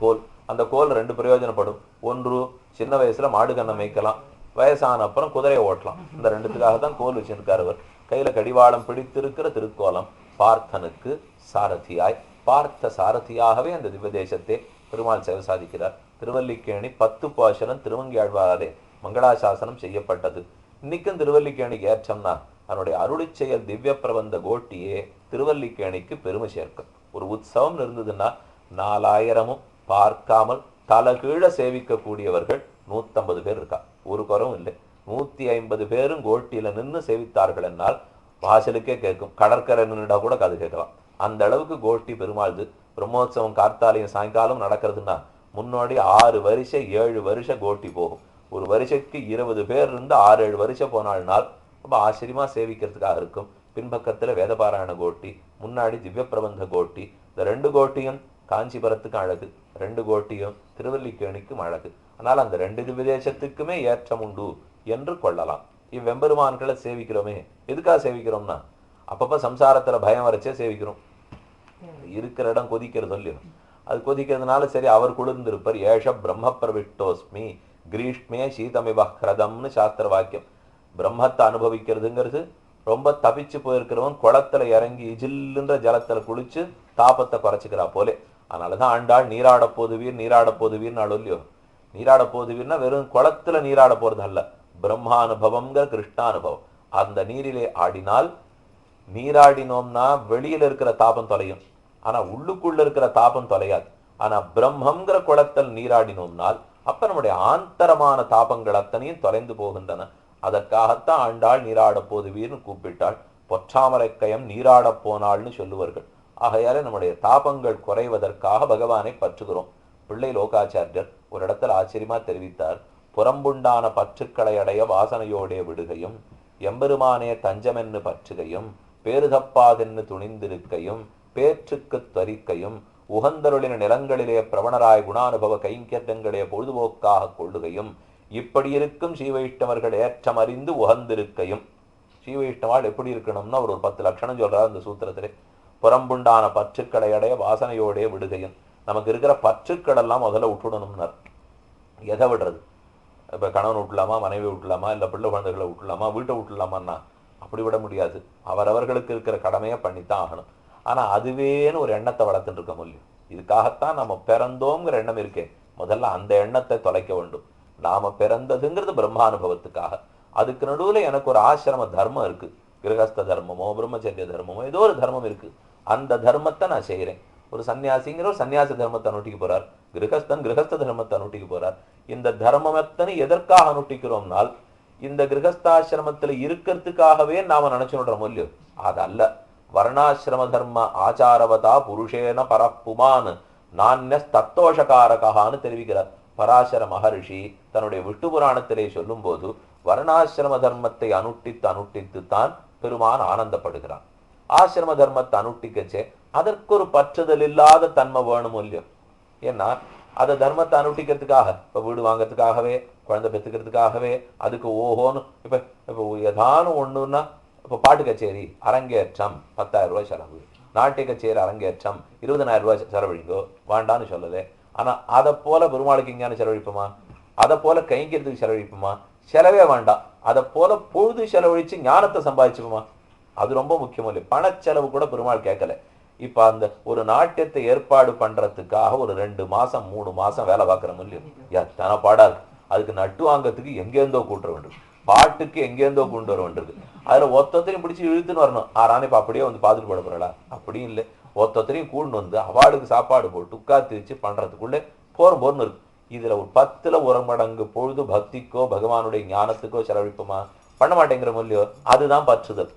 கோல். அந்த கோல் 2 பிரயோஜனப்படும். ஒன்று, சின்ன வயசுல மாடு கண்ணை மேய்க்கலாம், வயசான அப்புறம் குதிரையை ஓட்டலாம். இந்த 2த்துக்காக தான் கோல் வச்சிருக்கார் அவர். கையில கடிவாளம் பிடித்திருக்கிற திருக்கோலம். பார்த்தனுக்கு சாரதியாய், பார்த்த சாரதியாகவே அந்த திவ்ய தேசத்தை பெருமாள் சேவை சாதிக்கிறார். திருவல்லிக்கேணி 10 பாசுரம் திருமங்கியாழ்வாரே மங்களாசாசனம் செய்யப்பட்டது. இன்னைக்கும் திருவல்லிக்கேணிக்கு ஏற்றம்னா அதனுடைய அருளி செயல் திவ்ய பிரபந்த கோட்டியே திருவல்லிக்கேணிக்கு பெருமை சேர்க்கும். ஒரு உற்சவம் இருந்ததுன்னா 4000 பார்க்காமல் தலகீழ சேவிக்க கூடியவர்கள் 150 பேர் இருக்கா, ஒரு குறவும் இல்லை. 150 பேரும் கோட்டியில நின்று சேவித்தார்கள் என்னால் வாசலுக்கே கேட்கும், கடற்கரை நின்றுடா கூட காது கேட்கலாம். அந்த அளவுக்கு கோட்டி பெருமாள்து. பிரம்மோத்சவம் கார்த்தாலையும் சாயங்காலம் நடக்கிறதுன்னா முன்னாடி 6 வருஷம் 7 வருஷம் கோட்டி போகும். ஒரு வருஷத்துக்கு 20 பேர் இருந்து 6-7 வருஷம் போனால்னால் ரொம்ப ஆச்சரியமா சேவிக்கிறதுக்காக இருக்கும். பின்பக்கத்துல வேதபாராயண கோட்டி, முன்னாடி திவ்ய பிரபந்த கோட்டி. இந்த 2 கோட்டியும் காஞ்சிபுரத்துக்கு அழகு, 2 கோட்டியும் திருவல்லிக்கேணிக்கும் அழகு. ஆனால் அந்த 2 திவ்ய தேசத்துக்குமே ஏற்றம் உண்டு என்று கொள்ளலாம். இவ்வெம்பெருமான்களை சேவிக்கிறோமே, எதுக்காக சேவிக்கிறோம்னா அப்பப்ப சம்சாரத்துல பயம் வரைச்சே சேவிக்கிறோம். இருக்கிற இடம் கொதிக்கிறது சொல்லிடும், அது கொதிக்கிறதுனால சரி அவர் குளிர்ந்திருப்பார். ஏஷ பிரம்ம பிரவிஷ்டோஸ்மி கிரீஷ்மே சீதமிவஹ்ரதம்னு சாஸ்திர வாக்கியம். பிரம்மத்தை அனுபவிக்கிறதுங்கிறது ரொம்ப தப்பிச்சு போயிருக்கிறவன் குளத்துல இறங்கி ஜில்லுன்ற ஜலத்துல குளிச்சு தாபத்தை குறைச்சிக்கிறா போலே. அதனாலதான் ஆண்டாள் நீராட போதுவீர் நாளொல்லியோ. நீராட போதுவீர்னா வெறும் குளத்துல நீராட போறது அல்ல, பிரம்மானுபவம்ங்கிற கிருஷ்ணானுபவம். அந்த நீரிலே ஆடினால், நீராடினோம்னா வெளியில இருக்கிற தாபம் தொலையும், ஆனா உள்ளுக்குள்ள இருக்கிற தாபம் தொலையாது. ஆனா பிரம்மங்கிற குளத்தில் நீராடினோம்னால் அப்ப நம்முடைய ஆந்தரமான தாபங்கள் அத்தனையும் தொலைந்து போகின்றன. அதற்காகத்தான் ஆண்டாள் நீராட போதுவீர்னு கூப்பிட்டாள். பொற்றாமரைக்கயம் நீராட போனாள்னு சொல்லுவார்கள். ஆகையாலே நம்முடைய தாபங்கள் குறைவதற்காக பகவானை பற்றுகிறோம். பிள்ளை லோகாச்சாரியர் ஒரு இடத்துல ஆச்சரியமா தெரிவித்தார், புறம்புண்டான பற்றுக்களை அடைய வாசனையோடைய விடுகையும் எம்பெருமானே தஞ்சமென்னு பற்றுகையும் பேரு தப்பாதென்னு துணிந்திருக்கையும் பேற்றுக்கு தரிக்கையும் உகந்தருளின நிலங்களிலே பிரவணராய் குணானுபவ கைங்கரியங்களே பொழுதுபோக்காக கொள்ளுகையும் இப்படி இருக்கும் ஸ்ரீவைஷ்ணவர்கள் ஏற்றம் அறிந்து உகந்திருக்கையும். ஸ்ரீவைஷ்ணவாள் எப்படி இருக்கணும்னா ஒரு 10 லட்சணம் சொல்றாரு அந்த சூத்திரத்திலே. புறம்புண்டான பற்றுக்களை அடைய வாசனையோடைய விடுகையும். நமக்கு இருக்கிற பற்றுக்கள் எல்லாம் முதல்ல விட்டுடணும்னார். எதை விடுறது? இப்ப கணவன் விட்டுலாமா, மனைவி விட்டுலாமா, இல்ல பிள்ளை குழந்தைகளை விட்டுலாமா, வீட்டை விட்டுலாமான்னா அப்படி விட முடியாது. அவரவர்களுக்கு இருக்கிற கடமையை பண்ணித்தான் ஆகணும். ஆனா அதுவேன்னு ஒரு எண்ணத்தை வளர்த்துட்டு இருக்க முடியும். இதுக்காகத்தான் நம்ம பிறந்தோங்கிற எண்ணம் இருக்கே, முதல்ல அந்த எண்ணத்தை தொலைக்க வேண்டும். நாம பிறந்ததுங்கிறது பிரம்மானுபவத்துக்காக. அதுக்கு நடுவுல எனக்கு ஒரு ஆசிரம தர்மம் இருக்கு. கிரகஸ்த தர்மமோ பிரம்மச்சரிய தர்மமோ ஏதோ ஒரு தர்மம் இருக்கு. அந்த தர்மத்தை நான் செய்யறேன். ஒரு சன்னியாசிங்கிற ஒரு சன்னியாச தர்மத்தை அனுட்டிக்க போறார், கிரகஸ்தன் கிரகஸ்த தர்மத்தை அனுட்டிக்க போறார். இந்த தர்மத்தனை எதற்காக அனுட்டிக்கிறோம்னால் இந்த கிரகஸ்தாசிரமத்துல இருக்கிறதுக்காகவே நாம நினைச்சுடுறோம் இல்லையோ, அதல்ல. வர்ணாசிரம தர்ம ஆச்சாரவதா புருஷேன பரப்புமான் நானிய தத்தோஷகாரகான்னு தெரிவிக்கிறார் பராசர மகரிஷி தன்னுடைய விட்டு புராணத்திலே சொல்லும் போது. வர்ணாசிரம தர்மத்தை அனுட்டித்து தான் பெருமான் ஆனந்தப்படுகிறான். ஆசிரம தர்மத்தை அனுட்டிக்கச்சே அதற்கு ஒரு பற்றுதல் இல்லாத தன்மை வேணும் இல்லையோ. ஏன்னா அதை தர்மத்தை அனுட்டிக்கிறதுக்காக, இப்ப வீடு வாங்கிறதுக்காகவே, குழந்தை பெற்றுக்கிறதுக்காகவே, அதுக்கு ஓஹோன்னு இப்ப ஏதானும் ஒண்ணுன்னா, இப்ப பாட்டு கச்சேரி அரங்கேற்றம் 10,000 ரூபாய் செலவு, நாட்டிய கச்சேரி அரங்கேற்றம் 20,000 ரூபாய் செலவழிங்கோ, வாண்டான்னு சொல்லலை. ஆனா அதை போல பெருமாளுக்கு இங்கான செலவழிப்புமா, அதை போல கைங்கிறதுக்கு செலவழிப்புமா? செலவே வேண்டாம். அதை போல பொழுது செலவழிச்சு ஞானத்தை சம்பாதிச்சுப்போமா? அது ரொம்ப முக்கியம் இல்லை. பணச்செலவு கூட பெருமாள் கேட்கல. இப்ப அந்த ஒரு நாட்டியத்தை ஏற்பாடு பண்றதுக்காக ஒரு 2 மாசம் 3 மாசம் வேலை பார்க்கறோம் இல்லையோ, எத்தனை பாடா இருக்கு. அதுக்கு நட்டு வாங்கறதுக்கு எங்கேருந்தோ கூட்டுற வேண்டும், பாட்டுக்கு எங்கேருந்தோ கொண்டு வர வேண்டியிருக்கு. அதுல ஒத்தத்தையும் பிடிச்சி இழுத்துன்னு வரணும். ஆறானே இப்ப அப்படியே வந்து பாத்துட்டு போட போறா, அப்படியும் இல்லை. ஒத்தத்தையும் கூண்டு வந்து அவளுக்கு சாப்பாடு போட்டு உட்கார்த்து வச்சு பண்றதுக்குள்ளே போர்னு இருக்கு. இதுல ஒரு 10ல் 1 மடங்கு பொழுது பக்திக்கோ பகவானுடைய ஞானத்துக்கோ செலவழிப்புமா? பண்ண மாட்டேங்கிற இல்லையோ. அதுதான் பற்றுதல்.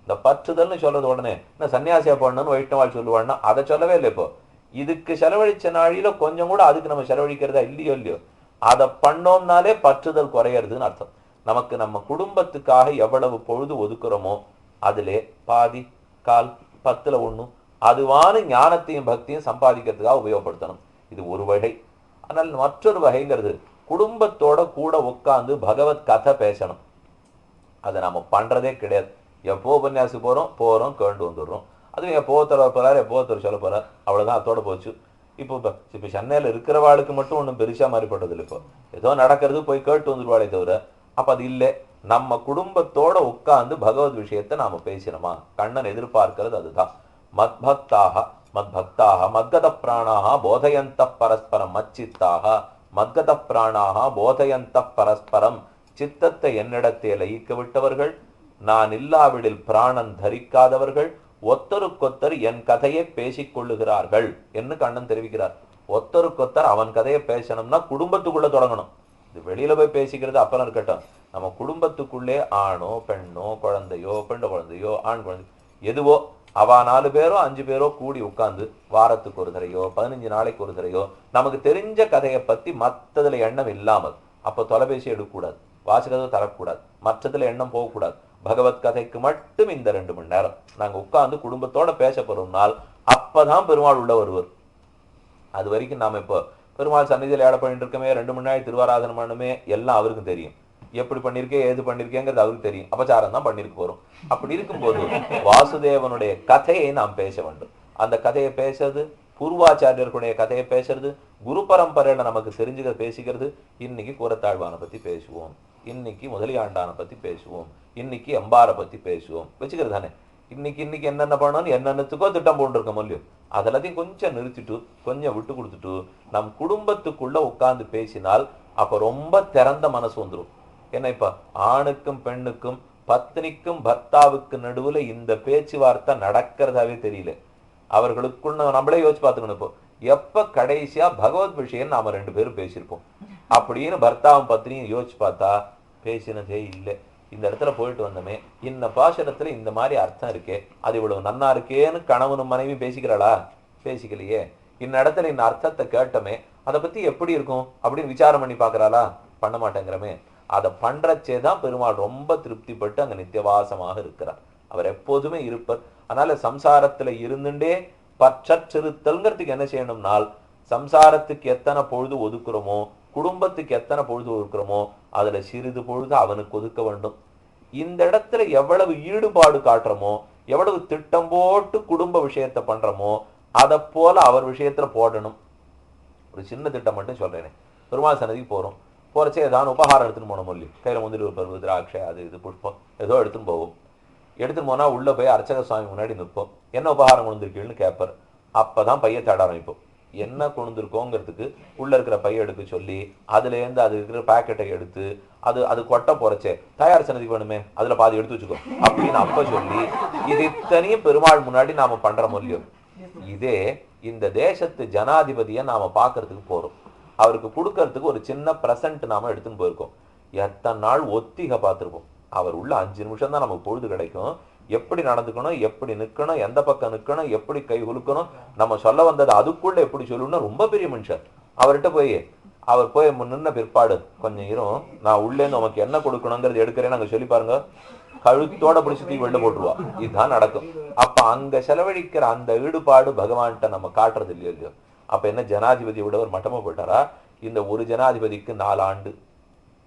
இந்த பற்றுதல்னு சொல்றது உடனே என்ன சன்னியாசியா பண்ணணும்னு வைஷ்ணவாள் சொல்லுவாள்னா அதை சொல்லவே இல்லை. இப்போ இதுக்கு செலவழிச்ச நாழியில கொஞ்சம் கூட அதுக்கு நம்ம செலவழிக்கிறதா இல்லையோ. அதை பண்ணோம்னாலே பற்றுதல் குறையறதுன்னு அர்த்தம். நமக்கு நம்ம குடும்பத்துக்காக எவ்வளவு பொழுது ஒதுக்குறோமோ அதிலே பாதி கால் 10ல் 1 அதுவான ஞானத்தையும் பக்தியும் சம்பாதிக்கிறதுக்காக உபயோகப்படுத்தணும். இது ஒரு வகை. ஆனால் மற்றொரு வகைங்கிறது குடும்பத்தோட கூட உட்கார்ந்து பகவத் கதை பேசணும். அதை நம்ம பண்றதே கிடையாது. எப்போ உபன்யாசம் போறோம் கேண்டு வந்துடுறோம். அதுவும் எப்போ போறாரு எப்போ சொல்ல போறார், அவ்வளவுதான், அதோட போச்சு. இப்போ சென்னையில இருக்கிறவாளுக்கு மட்டும் ஒன்றும் பெருசா மாறிப்பட்டது இல்லை. இப்போ ஏதோ நடக்கிறது போய் கேட்டு வந்துடுவாளே தவிர, அப்ப அது இல்லை. நம்ம குடும்பத்தோட உட்கார்ந்து பகவத் விஷயத்தை நாம பேசினோமா? கண்ணன் எதிர்பார்க்கிறது அதுதான். மத்பக்தாக மத்கத பிராணாக போதயந்த பரஸ்பரம் மச்சித்தாக மத்கத பிராணாக போதயந்த பரஸ்பரம். சித்தத்தை என்னிடத்தே லயிக்க விட்டவர்கள், நான் இல்லாவிடில் பிராணன் தரிக்காதவர்கள், ஒத்தருக்கொத்தர் என் கதையை பேசிக் கொள்ளுகிறார்கள் என்று கண்ணன் தெரிவிக்கிறார். ஒத்தருக்கொத்தர் அவன் கதையை பேசணும்னா குடும்பத்துக்குள்ள தொடங்கணும். இது வெளியில போய் பேசிக்கிறது அப்புறம் இருக்கட்டும். நம்ம குடும்பத்துக்குள்ளே ஆணோ பெண்ணோ குழந்தையோ பெண் குழந்தையோ ஆண் குழந்தை எதுவோ அவ 4 பேரோ 5 பேரோ கூடி உட்கார்ந்து வாரத்துக்கு ஒரு தரையோ 15 நாளைக்கு ஒரு தரையோ நமக்கு தெரிஞ்ச கதையை பத்தி மற்றதுல எண்ணம் இல்லாமல், அப்ப தொலைபேசி எடுக்கக்கூடாது, வாசகத்தை தரக்கூடாது, மற்றதுல எண்ணம் போகக்கூடாது. பகவத் கதைக்கு மட்டும் இந்த 2 மணி நேரம் நாங்க உட்கார்ந்து குடும்பத்தோட பேச போறோம்னால் அப்பதான் பெருமாள் உள்ள வருவர். அது வரைக்கும் நாம இப்போ பெருமாள் சன்னிதியில் ஏட பண்ணிட்டு இருக்கமே, 2 மணி நேரம் திருவாராதனம் பண்ணுமே, எல்லாம் அவருக்கும் தெரியும். எப்படி பண்ணிருக்கேன் ஏது பண்ணிருக்கேங்கிறது அவருக்கு தெரியும். அபச்சாரம் தான் பண்ணிருக்க போறோம். அப்படி இருக்கும்போது வாசுதேவனுடைய கதையை நாம் பேச வேண்டும். அந்த கதையை பேசுறது, பூர்வாச்சாரியர்களுடைய கதையை பேசுறது, குரு பரம்பரையில நமக்கு தெரிஞ்சுக்க பேசிக்கிறது. இன்னைக்கு கூரத்தாழ்வானை பத்தி பேசுவோம், இன்னைக்கு முதலியாண்டானை பத்தி பேசுவோம், இன்னைக்கு எம்பாரை பத்தி பேசுவோம் வச்சுக்கிறது தானே. இன்னைக்கு என்னென்ன பண்ணணும் என்னென்னத்துக்கோ திட்டம் போட்டுருக்கோம் இல்லையோ. அதெல்லாத்தையும் கொஞ்சம் நிறுத்திட்டு கொஞ்சம் விட்டு கொடுத்துட்டு நம் குடும்பத்துக்குள்ள உட்கார்ந்து பேசினால் அப்ப ரொம்ப திறந்த மனசு வந்துடும். ஏன்னா இப்ப ஆணுக்கும் பெண்ணுக்கும் பத்னிக்கும் பர்த்தாவுக்கு நடுவுல இந்த பேச்சுவார்த்தை நடக்கிறதாவே தெரியல. அவர்களுக்குள்ள நம்மளே யோசிச்சு பார்த்துக்கணும். இப்போ எப்ப கடைசியா பகவத் விஷயம் நாம 2 பேரும் பேசியிருப்போம் அப்படின்னு பர்த்தாவும் பத்னியும் யோசிச்சு பார்த்தா பேசினதே இல்லை. இந்த இடத்துல போயிட்டு வந்தோமே, இந்த பாசனத்துல இந்த மாதிரி அர்த்தம் இருக்கே, அது இவ்வளவு நன்னா இருக்கேன்னு கணவனும் மனைவி பேசிக்கிறாளா? பேசிக்கலையே. இந்த இடத்துல இந்த அர்த்தத்தை கேட்டோமே, அதை பத்தி எப்படி இருக்கும் அப்படின்னு விசாரம் பண்ணி பாக்குறாளா? பண்ண மாட்டேங்கிறமே. அதை பண்றச்சேதான் பெருமாள் ரொம்ப திருப்திப்பட்டு அங்க நித்தியவாசமாக இருக்கிறார். அவர் எப்போதுமே இருப்பர். அதனால சம்சாரத்துல இருந்துட்டே பற்றற்றிருத்தல்ங்கிறதுக்கு என்ன செய்யணும்னால், சம்சாரத்துக்கு எத்தனை பொழுது ஒதுக்குறோமோ, குடும்பத்துக்கு எத்தனை பொழுது ஒதுக்குறோமோ அதுல சிறிது பொழுது அவனுக்கு ஒதுக்க வேண்டும். இந்த இடத்துல எவ்வளவு ஈடுபாடு காட்டுறோமோ, எவ்வளவு திட்டம் போட்டு குடும்ப விஷயத்த பண்றோமோ அதை போல அவர் விஷயத்துல போடணும். ஒரு சின்ன திட்டம் மட்டும் சொல்றேனே, பெருமாள் சன்னதிக்கு போறச்சே ஏதாவது உபகாரம் எடுத்துன்னு போன மொழி கையில முந்திரி ஒரு பருவ திராட்சை அது இது புஷ்பம் ஏதோ எடுத்துன்னு போவோம். எடுத்துன்னு போனா உள்ள போய் அர்ச்சக சுவாமி முன்னாடி நிற்போம். என்ன உபகாரம் கொண்டிருக்கீங்கன்னு கேட்பார். அப்பதான் பைய தேட ஆரம்பிப்போம். என்ன கொண்டிருக்கோங்கிறதுக்கு உள்ள இருக்கிற பைய எடுக்க சொல்லி அதுலேருந்து அது இருக்கிற பேக்கெட்டை எடுத்து அது கொட்டை போறச்சே தயார் சன்னதிக்கு வேணுமே அதுல பாதி எடுத்து வச்சுக்கோ அப்படின்னு அப்ப சொல்லி இது இத்தனையும் பெருமாள் முன்னாடி நாம பண்ற மூலியம். இதே இந்த தேசத்து ஜனாதிபதியை நாம பாக்குறதுக்கு போறோம். அவருக்கு கொடுக்கறதுக்கு ஒரு சின்ன பிரசன்ட் நாம எடுத்துன்னு போயிருக்கோம். எத்தனை நாள் ஒத்திகை பார்த்துருப்போம். அவர் உள்ள 5 நிமிஷம் தான் நமக்கு பொழுது கிடைக்கும். எப்படி நடந்துக்கணும், எப்படி நிற்கணும், எந்த பக்கம் நிற்கணும், எப்படி கை குலுக்கணும், நம்ம சொல்ல வந்தது அதுக்குள்ள எப்படி சொல்லணும்னா ரொம்ப பெரிய மனுஷன். அவர்கிட்ட போய் அவர் போய் நின்ன பிற்பாடு கொஞ்சம் இரும், நான் உள்ளேருந்து உனக்கு என்ன கொடுக்கணுங்கிறது எடுக்கிறேன்னு அங்க சொல்லி பாருங்க, கழுத்தோட பிடிச்சி தூக்கி வெளில போட்டுருவா. இதுதான் நடக்கும். அப்ப அங்க செலவழிக்கிற அந்த ஈடுபாடு பகவான்கிட்ட நம்ம காட்டுறது இல்லையோ. அப்ப என்ன ஜனாதிபதியை விட ஒரு மட்டமா போயிட்டாரா? இந்த ஒரு ஜனாதிபதிக்கு 4 ஆண்டு,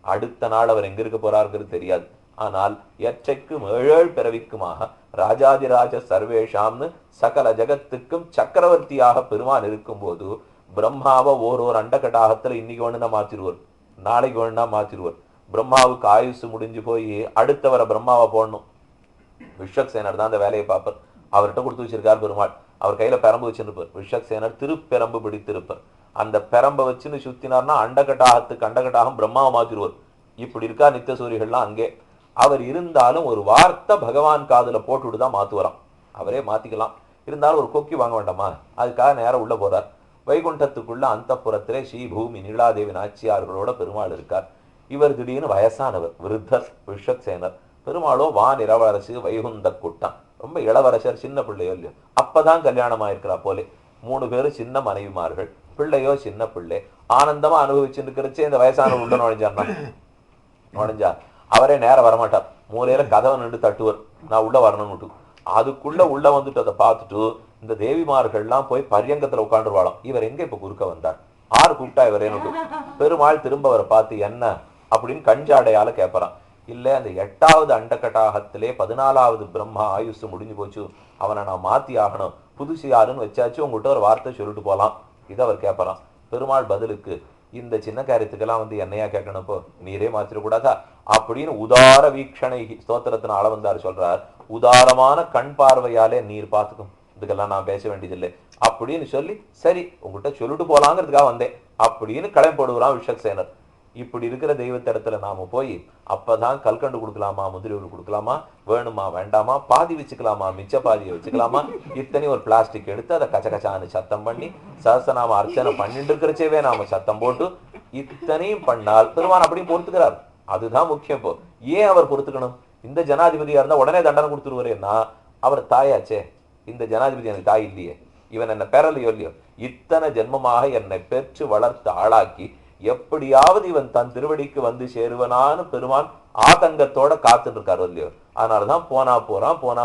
அடுத்த நாள் அவர் எங்க இருக்க போறாருங்கிறது தெரியாது. ஆனால் எற்றைக்கும் 7 பிறவிக்குமாக ராஜாதிராஜ சர்வேஷாம்னு சகல ஜகத்துக்கும் சக்கரவர்த்தியாக பெருமான் இருக்கும் போது பிரம்மாவை ஒரு அண்டகட்டாகத்துல இன்னைக்கு வேணும்னா மாத்திருவார், நாளைக்கு வேணும்னா மாத்திருவார். பிரம்மாவுக்கு ஆயுசு முடிஞ்சு போய் அடுத்தவரை பிரம்மாவை போடணும். விஸ்வக்சேனர் தான் அந்த வேலையை பார்ப்பார். அவர்கிட்ட கொடுத்து வச்சிருக்கார் பெருமாள். அவர் கையில பெரம்பு வச்சிருப்பார். விஸ்வக்சேனர் திருப்பெரம்பு பிடித்திருப்பார். அந்த பெரம்பை வச்சுன்னு சுத்தினார்னா அண்டகட்டாகம் பிரம்மாவை மாத்திருவார். இப்படி இருக்கா நித்திய சூரியர்கள்லாம் அங்கே. அவர் இருந்தாலும் ஒரு வார்த்தை பகவான் காதுல போட்டுட்டு தான் மாத்துவராம். அவரே மாத்திக்கலாம். இருந்தாலும் ஒரு கொக்கி வாங்க வேண்டாமா? அதுக்காக நேரம் உள்ள போறார். வைகுண்டத்துக்குள்ள அந்த புறத்திலே ஸ்ரீபூமி நீலாதேவி நாச்சியார்களோட பெருமாள் இருக்கார். இவர் திடீர்னு வயசானவர், விருத்தர் விஸ்வக்சேனர். பெருமாளோ வான் இளவரசு வைகுந்த கூட்டம், ரொம்ப இளவரசர், சின்ன பிள்ளையோ இல்லையோ, அப்பதான் கல்யாணம் ஆயிருக்கிறா போலே. 3 பேரும் சின்ன மனைவிமார்கள், பிள்ளையோ சின்ன பிள்ளை. ஆனந்தமா அனுபவிச்சுட்டு இருக்கிறச்சே இந்த வயசானவர் உள்ள நுழைஞ்சா அவரே நேரம் வரமாட்டார். மூலையில கதவை நின்று தட்டுவர், நான் உள்ள வரணும்னுட்டு. அதுக்குள்ள உள்ள வந்துட்டு அதை பார்த்துட்டு இந்த தேவிமார்கள்லாம் போய் பரியங்கத்துல உட்காந்துருவாளாம். இவர் எங்க இப்ப குறுக்க வந்தார், ஆறு கூப்பிட்டா இவரேனுட்டு. பெருமாள் திரும்ப அவரை பார்த்து என்ன அப்படின்னு கஞ்சாடையால கேட்பறான். இல்ல அந்த 8வது அண்டகட்டாகத்திலே 14வது பிரம்மா ஆயுசு முடிஞ்சு போச்சு, அவனை நான் மாத்தி ஆகணும், புதுசு யாருன்னு வச்சாச்சு, உங்ககிட்ட ஒரு வார்த்தை சொல்லிட்டு போலாம். இதை அவர் கேட்பறான். பெருமாள் பதிலுக்கு, இந்த சின்ன காரியத்துக்கெல்லாம் வந்து என்னையா கேட்கணுப்போ, நீரே மாத்திரக்கூடாதா அப்படின்னு உதார வீக்ஷணை ஸ்தோத்திரத்தின் அளவந்தார் சொல்றார். உதாரமான கண் பார்வையாலே நீர் பார்த்துக்கும், இதுக்கெல்லாம் நான் பேச வேண்டியதில்லை அப்படின்னு சொல்லி, சரி உங்ககிட்ட சொல்லிட்டு போலாங்கிறதுக்காக வந்தேன் அப்படின்னு கிளம்பி போடுவான் விஸ்வக்சேனர். இப்படி இருக்கிற தெய்வத்திடத்துல நாம போய் அப்பதான் கல்கண்டு கொடுக்கலாமா, முதிரையூர் கொடுக்கலாமா, வேணுமா வேண்டாமா, பாதி வச்சுக்கலாமா, மிச்ச பாதியை வச்சுக்கலாமா, இத்தனை ஒரு பிளாஸ்டிக் எடுத்து அதை கச்சகச்சான்னு சத்தம் பண்ணி சஹஸ்ரநாம அர்ச்சனை பண்ணிட்டு இருக்கிறச்சேவே நாம சத்தம் போட்டு இத்தனையும் பண்ணால் பெருமான் அப்படியும் பொறுத்துக்கிறார். அதுதான் முக்கியம். இப்போ ஏன் அவர் பொறுத்துக்கணும்? இந்த ஜனாதிபதியா இருந்தா உடனே தண்டனை கொடுத்துருவாருன்னா அவர் தாயாச்சே. இந்த ஜனாதிபதி எனக்கு தாய் இல்லையே, இவன் என்ன பெறலையோ இல்லையோ, இத்தனை ஜென்மமாக என்னை பெற்று வளர்த்து ஆளாக்கி எப்படியாவது இவன் தன் திருவடிக்கு வந்து சேருவனான்னு பெருமான் ஆதங்கத்தோட காத்துட்டு இருக்காரு இல்லையோ. அதனாலதான் போனா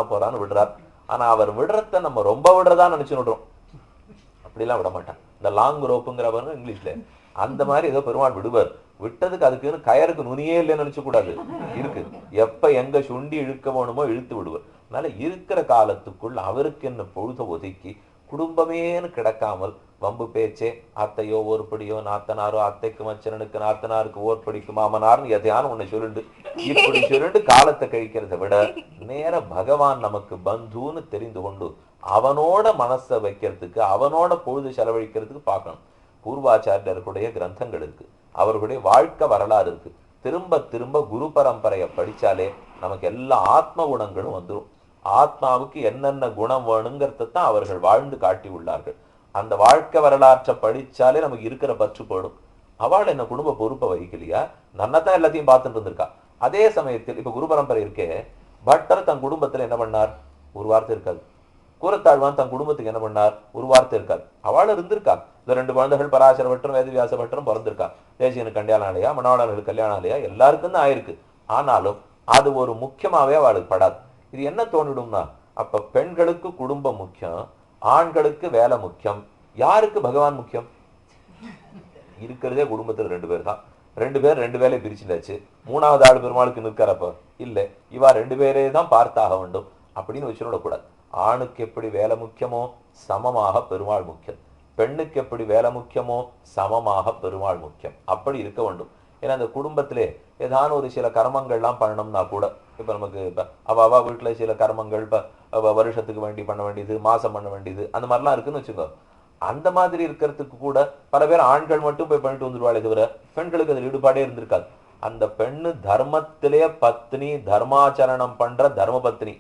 போறான்னு விடுறார். ஆனா அவர் விடுறத நம்ம ரொம்ப விடுறதா நினைச்சு விடுறோம். அப்படிலாம் விட மாட்டான். இந்த லாங் ரோப்புங்கிறவங்க இங்கிலீஷ்ல அந்த மாதிரி ஏதோ பெருமாள் விடுவார். விட்டதுக்கு அதுக்குன்னு கயருக்கு நுனியே இல்லைன்னு நினைச்சு கூடாது, இருக்கு. எப்ப எங்க சுண்டி இழுக்க வேணுமோ இழுத்து விடுவார். அதனால இருக்கிற காலத்துக்குள் அவருக்கு என்ன பொழுத ஒதுக்கி குடும்பமேன்னு கிடக்காமல் வம்பு பேச்சே, அத்தையோ ஓர்படியோ, நாத்தனாரோ அத்தைக்கு மச்சனனுக்கு நாத்தனாருக்கு ஓர்படிக்கு மாமனார்னு எதையான ஒண்ணு சொல்லிண்டு இப்படி சொல்லிட்டு காலத்தை கழிக்கிறத விட நேர பகவான் நமக்கு பந்துன்னு தெரிந்து கொண்டு அவனோட மனசை வைக்கிறதுக்கு, அவனோட பொழுது செலவழிக்கிறதுக்கு பார்க்கணும். பூர்வாச்சாரியர்களுடைய கிரந்தங்கள் இருக்கு, அவர்களுடைய வாழ்க்கை வரலாறு இருக்கு. திரும்ப திரும்ப குரு பரம்பரையை படிச்சாலே நமக்கு எல்லா ஆத்ம குணங்களும் வந்துடும். ஆத்மாவுக்கு என்னென்ன குணம் வேணுங்கிறதான் அவர்கள் வாழ்ந்து காட்டி உள்ளார்கள். அந்த வாழ்க்கை வரலாற்றை படிச்சாலே நமக்கு இருக்கிற பற்று போடும். அவள் என்ன குடும்ப பொறுப்பை வகிக்கலையா, நன்னதான் எல்லாத்தையும் பார்த்துட்டு இருந்திருக்கா. அதே சமயத்தில் இப்ப குரு பரம்பரை இருக்கே, பட்டர் தன் குடும்பத்துல என்ன பண்ணார், ஒரு வார்த்தை இருக்காது. கூரத்தாழ்வான் தன் குடும்பத்துக்கு என்ன பண்ணார், ஒரு வார்த்தை இருக்காது. அவள் இருந்திருக்கா. இந்த 2 குழந்தைகள் பராசர பட்டரும் வேதவியாச பட்டரும் பிறந்திருக்கா. தேசியனுக்கு கல்யாணம் ஆலையா, மனோடர்களுக்கு கல்யாணம் ஆலையா, எல்லாருக்கும் தான் ஆயிருக்கு. ஆனாலும் அது ஒரு முக்கியமாவே அவளுக்கு படாது. இது என்ன தோணிடும்னா, அப்ப பெண்களுக்கு குடும்பம் முக்கியம், ஆண்களுக்கு வேலை முக்கியம். யாருக்கு பகவான் முக்கியம்? இருக்கிறதே குடும்பத்துல 2 பேர் தான். 2 பேர் 2 வேலையை பிரிச்சுட்டாச்சு. 3வது ஆள் பெருமாளுக்கு நிற்கிறப்ப இல்ல, இவா 2 பேரே தான் பார்த்தாக வேண்டும் அப்படின்னு வச்சுடக்கூடாது. ஆணுக்கு எப்படி வேலை முக்கியமோ சமமாக பெருமாள் முக்கியம், பெண்ணுக்கு எப்படி வேலை முக்கியமோ சமமாக பெருமாள் முக்கியம். அப்படி இருக்க வேண்டும். ஏன்னா அந்த குடும்பத்திலே ஏதான ஒரு சில கர்மங்கள்லாம் பண்ணணும்னா கூட இப்ப நமக்கு இப்ப அவ வீட்டுல சில கர்மங்கள் இப்ப வருஷத்துக்கு வேண்டி பண்ண வேண்டியது, மாசம் பண்ண வேண்டியது, அந்த மாதிரிலாம் இருக்குன்னு வச்சுக்கோ. அந்த மாதிரி இருக்கிறதுக்கு கூட பல பேர் ஆண்கள் மட்டும் போய் பண்ணிட்டு வந்துருவாளே தவிர பெண்களுக்கு அதில் ஈடுபாடே இருந்திருக்காது. அந்த பெண்ணு தர்மத்திலே பத்னி, தர்மாச்சரணம் பண்ற தர்ம பத்னி.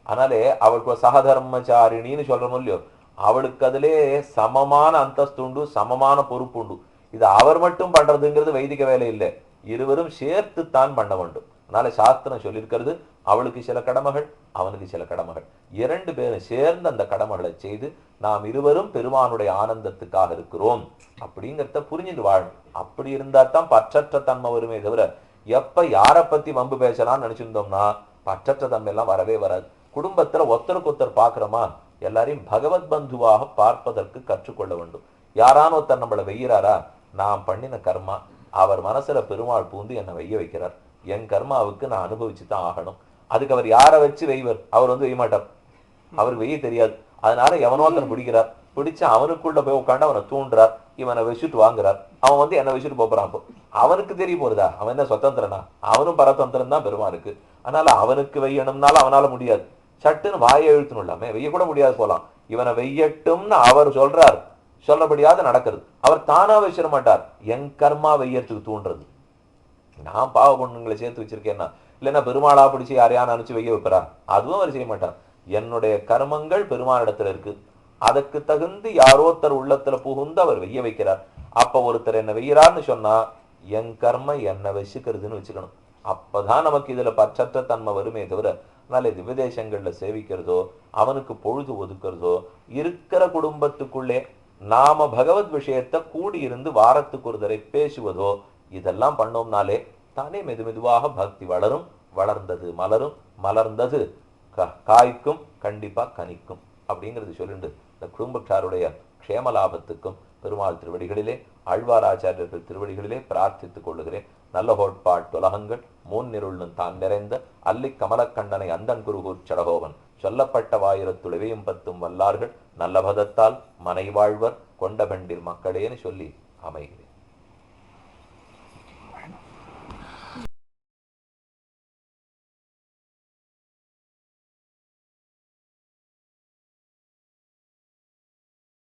அதனாலே அவளுக்கு சகதர்மச்சாரிணின்னு சொல்றோம் இல்லையோ, அவளுக்கு அதிலே சமமான அந்தஸ்து உண்டு, சமமான பொறுப்பு உண்டு. இது அவர் மட்டும் பண்றதுங்கிறது வைதிக வேலை இல்லை, இருவரும் சேர்த்துத்தான் பண்ண வேண்டும். அதனால சாஸ்திரம் சொல்லியிருக்கிறது, அவளுக்கு சில கடமைகள், அவனுக்கு சில கடமைகள், இரண்டு பேரும் சேர்ந்து அந்த கடமைகளை செய்து நாம் இருவரும் பெருமானுடைய ஆனந்தத்துக்காக இருக்கிறோம் அப்படிங்கிறத புரிஞ்சுட்டு வாழணும். அப்படி இருந்தா தான் பற்றற்ற தன்மை வருமே தவிர, எப்ப யாரை பத்தி வம்பு பேசலாம்னு நினைச்சிருந்தோம்னா பற்றற்ற தன்மை எல்லாம் வரவே வராது. குடும்பத்துல ஒருத்தருக்கு ஒருத்தர் பாக்குறோமா, எல்லாரையும் பகவத் பந்துவாக பார்ப்பதற்கு கற்றுக்கொள்ள வேண்டும். யாரான ஒருத்தர் நம்மளை வெய்யறாரா, நான் பண்ணின கர்மா, அவர் மனசுல பெருமாள் பூந்து என்னை வெய்ய வைக்கிறார், என் கர்மாவுக்கு நான் அனுபவிச்சுதான் ஆகணும். அதுக்கு அவர் யாரை வச்சு வெய்வர்? அவர் வெய்ய மாட்டார், அவருக்கு வெய்ய தெரியாது. அதனால எவனோ ஒருத்தன் பிடிக்கிறார், பிடிச்சு அவனுக்குள்ள போய் உட்காந்து அவனை தூண்டுறார், இவனை வச்சுட்டு வாங்குறார். அவன் என்னை வச்சுட்டு போறான். அப்போ அவனுக்கு தெரிய போறதா, அவன் என்ன சுதந்திரனா? அவனும் பரதந்திரம் தான் பெருமானுக்கு. அதனால அவனுக்கு வெய்யணும்னால அவனால முடியாது, சட்டுன்னு வாயை இழுத்தணும், இல்லாம வெய்ய கூட முடியாது போலாம். இவனை வெய்யட்டும்னு அவர் சொல்றார், சொல்லபடியாத நடக்கிறது. அவர் தானா வச்சிட மாட்டார், என் கர்மா வெய்யறதுக்கு தூண்டுறது. நான் பாவ பொண்ணுங்களை சேர்த்து வச்சிருக்கேன்னா, இல்லைன்னா பெருமாளா பிடிச்சி யாரையான அனுப்பிச்சு வெய்ய வைப்பறா? அதுவும் அவர் செய்ய மாட்டார். என்னுடைய கர்மங்கள் பெருமானிடத்துல இருக்கு, அதுக்கு தகுந்து யாரோத்தர் உள்ளத்துல புகுந்து அவர் வெய்ய வைக்கிறார். அப்ப ஒருத்தர் என்ன வெய்யறார்னு சொன்னா என் கர்ம என்ன வச்சுக்கிறதுன்னு வச்சுக்கணும். அப்பதான் நமக்கு இதுல பற்றற்ற தன்மை வருமே தவிர, அதனால திவ்யதேசங்கள்ல சேவிக்கிறதோ, அவனுக்கு பொழுது ஒதுக்கிறதோ, இருக்கிற குடும்பத்துக்குள்ளே நாம பகவத் விஷயத்தை கூடியிருந்து வாரத்துக்கு ஒரு தடவை பேசுவதோ, இதெல்லாம் பண்ணோம்னாலே தானே மெது மெதுவாக பக்தி வளரும். வளர்ந்தது மலரும், மலர்ந்தது காய்க்கும், கண்டிப்பா கனிக்கும் அப்படிங்கிறது சொல்லிண்டு இந்த குடும்பத்தாருடைய க்ஷேம லாபத்துக்கும் பெருமாள் திருவடிகளிலே, ஆழ்வாராச்சாரியர்கள் திருவடிகளிலே பிரார்த்தித்துக் கொள்ளுகிறேன். நல்ல கோட்பாட்டுலகங்கள் மூன்னிருள்ளும் தான் நிறைந்த அல்லி கமலக்கண்ணனை அந்தன் குருகூர் சடகோவன் சொல்லப்பட்ட வாயிரத்துளவையும் பத்தும் வல்லார்கள் நல்ல பதத்தால் மனை வாழ்வர் கொண்ட பெண்டிர் மக்களேன்னு சொல்லி அமைகிறேன்.